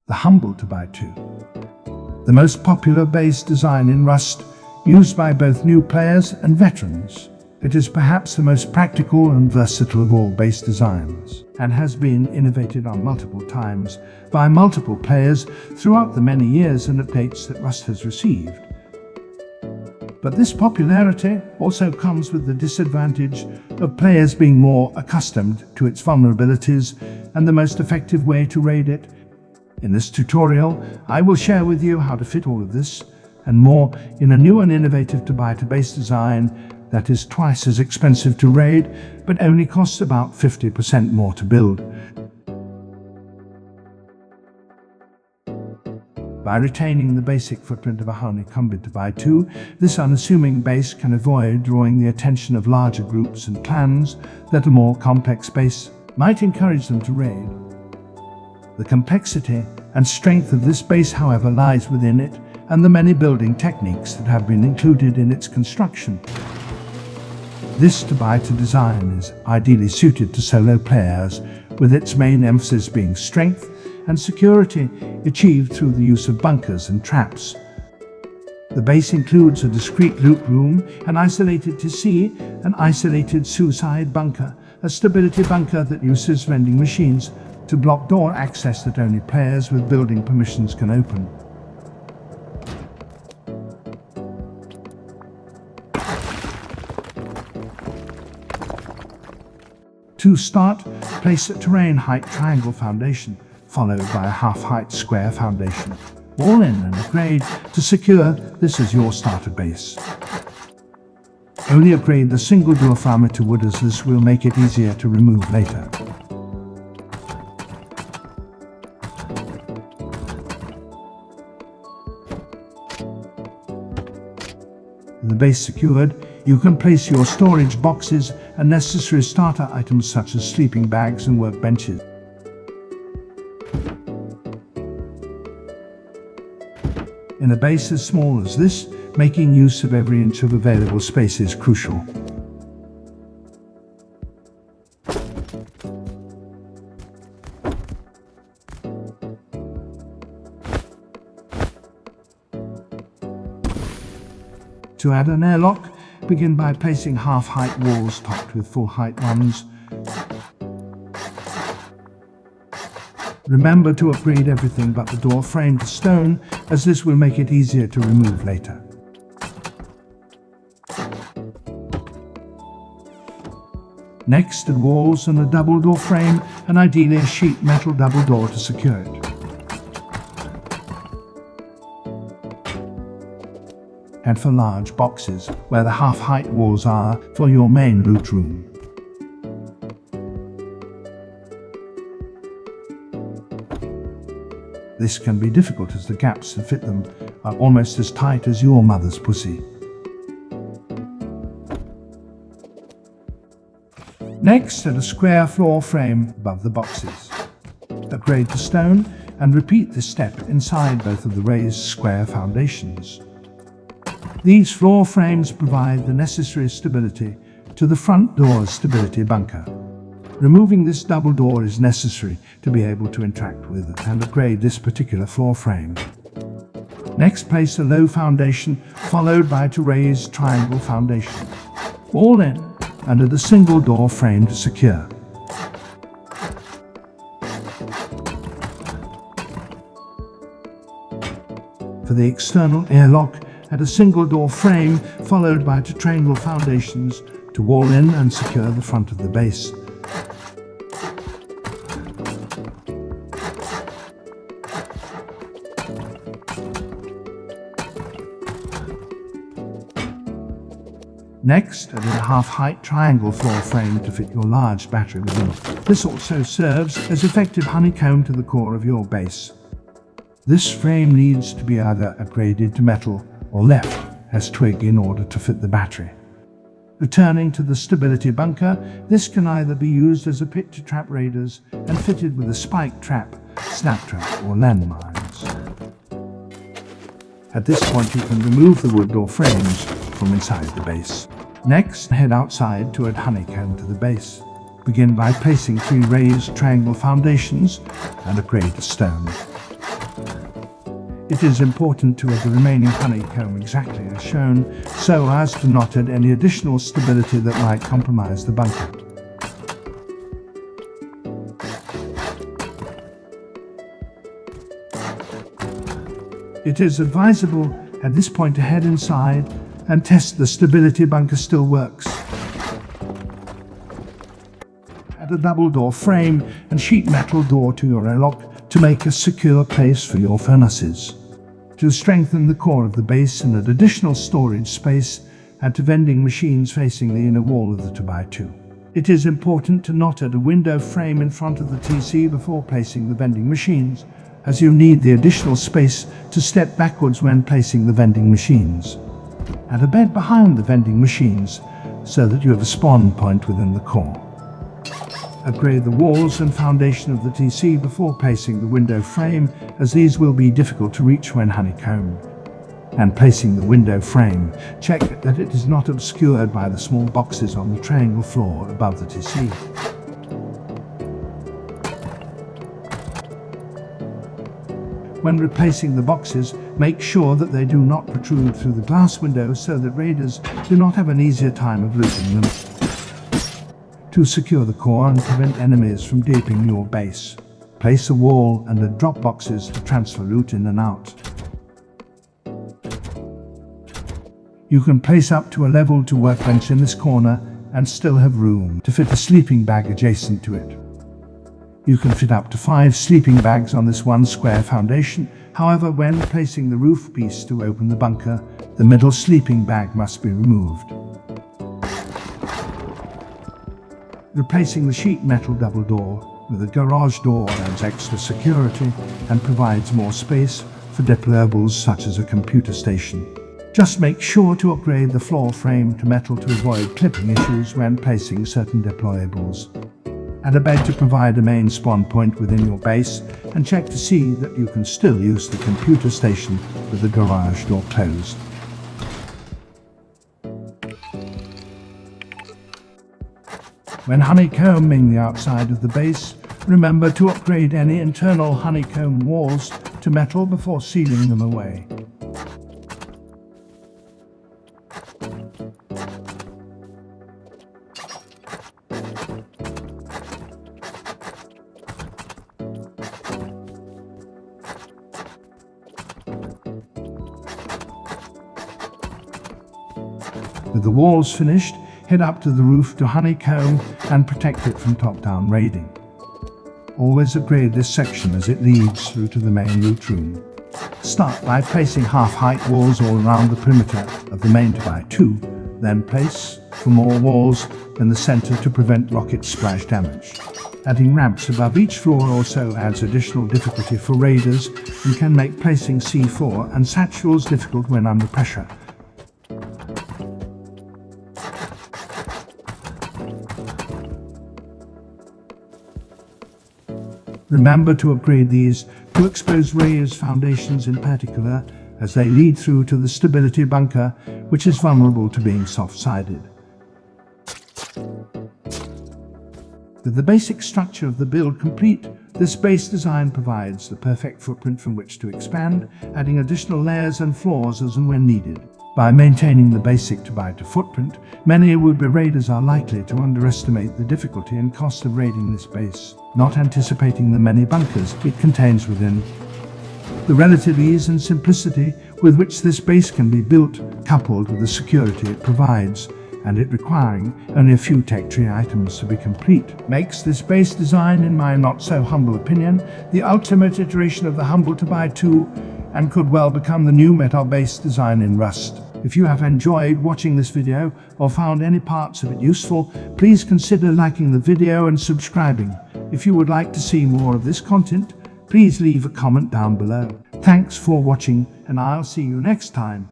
the humble 2x2. The most popular base design in Rust, used by both new players and veterans. It is perhaps the most practical and versatile of all base designs, and has been innovated on multiple times by multiple players throughout the many years and updates that Rust has received. But this popularity also comes with the disadvantage of players being more accustomed to its vulnerabilities and the most effective way to raid it. In this tutorial, I will share with you how to fit all of this and more in a new and innovative 2x2 base design that is twice as expensive to raid, but only costs about 50% more to build. By retaining the basic footprint of a honeycombing 2x2, this unassuming base can avoid drawing the attention of larger groups and clans that a more complex base might encourage them to raid. The complexity and strength of this base, however, lies within it and the many building techniques that have been included in its construction. This 2x2 design is ideally suited to solo players, with its main emphasis being strength and security achieved through the use of bunkers and traps. The base includes a discrete loot room, an isolated TC, an isolated suicide bunker, a stability bunker that uses vending machines to block door access that only players with building permissions can open. To start, place a terrain height triangle foundation, followed by a half-height square foundation. All in and upgrade to secure this as your starter base. Only upgrade the single door frame to wood, as this will make it easier to remove later. The base secured, you can place your storage boxes and necessary starter items such as sleeping bags and workbenches. In a base as small as this, making use of every inch of available space is crucial. To add an airlock, begin by placing half-height walls topped with full-height ones. Remember to upgrade everything but the door frame to stone, as this will make it easier to remove later. Next, add walls and a double door frame, and ideally a sheet metal double door to secure it. And for large boxes, where the half-height walls are for your main loot room. This can be difficult as the gaps to fit them are almost as tight as your mother's pussy. Next, add a square floor frame above the boxes. Upgrade to stone and repeat this step inside both of the raised square foundations. These floor frames provide the necessary stability to the front door's stability bunker. Removing this double door is necessary to be able to interact with and upgrade this particular floor frame. Next, place a low foundation followed by a raised triangle foundation. All in, under the single door frame to secure. For the external airlock, add a single door frame followed by triangle foundations to wall in and secure the front of the base. Next, add a half-height triangle floor frame to fit your large battery within. This also serves as effective honeycomb to the core of your base. This frame needs to be either upgraded to metal or left as twig in order to fit the battery. Returning to the stability bunker, this can either be used as a pit to trap raiders and fitted with a spike trap, snap trap or landmines. At this point you can remove the wood door frames from inside the base. Next, head outside to add honeycomb to the base. Begin by placing 3 raised triangle foundations and upgrade to stone. It is important to add the remaining honeycomb exactly as shown, so as to not add any additional stability that might compromise the bunker. It is advisable at this point to head inside and test the stability bunker still works. Add a double door frame and sheet metal door to your airlock to make a secure place for your furnaces. To strengthen the core of the base and add additional storage space, add two vending machines facing the inner wall of the 2x2. It is important to not add a window frame in front of the TC before placing the vending machines, as you need the additional space to step backwards when placing the vending machines. Add a bed behind the vending machines so that you have a spawn point within the core. Upgrade the walls and foundation of the TC before placing the window frame, as these will be difficult to reach when honeycombed. And placing the window frame, check that it is not obscured by the small boxes on the triangle floor above the TC. When replacing the boxes, make sure that they do not protrude through the glass windows so that raiders do not have an easier time of looting them. To secure the core and prevent enemies from deeping your base, place a wall and a drop boxes to transfer loot in and out. You can place up to a level 2 workbench in this corner and still have room to fit a sleeping bag adjacent to it. You can fit up to 5 sleeping bags on this one square foundation. However, when placing the roof piece to open the bunker, the middle sleeping bag must be removed. Replacing the sheet metal double door with a garage door adds extra security and provides more space for deployables such as a computer station. Just make sure to upgrade the floor frame to metal to avoid clipping issues when placing certain deployables. Add a bed to provide a main spawn point within your base, and check to see that you can still use the computer station with the garage door closed. When honeycombing the outside of the base, remember to upgrade any internal honeycomb walls to metal before sealing them away. With the walls finished, head up to the roof to honeycomb and protect it from top-down raiding. Always upgrade this section as it leads through to the main loot room. Start by placing half-height walls all around the perimeter of the main 2x2, then place for more walls in the center to prevent rocket splash damage. Adding ramps above each floor also adds additional difficulty for raiders and can make placing C4 and satchels difficult when under pressure. Remember to upgrade these to expose raiders' foundations in particular, as they lead through to the stability bunker, which is vulnerable to being soft-sided. With the basic structure of the build complete, this base design provides the perfect footprint from which to expand, adding additional layers and floors as and when needed. By maintaining the basic 2x2 footprint, many would-be raiders are likely to underestimate the difficulty and cost of raiding this base, not anticipating the many bunkers it contains within. The relative ease and simplicity with which this base can be built, coupled with the security it provides, and it requiring only a few tech tree items to be complete, makes this base design, in my not-so-humble opinion, the ultimate iteration of the humble 2x2, and could well become the new metal base design in Rust. If you have enjoyed watching this video or found any parts of it useful, please consider liking the video and subscribing. If you would like to see more of this content, please leave a comment down below. Thanks for watching, and I'll see you next time.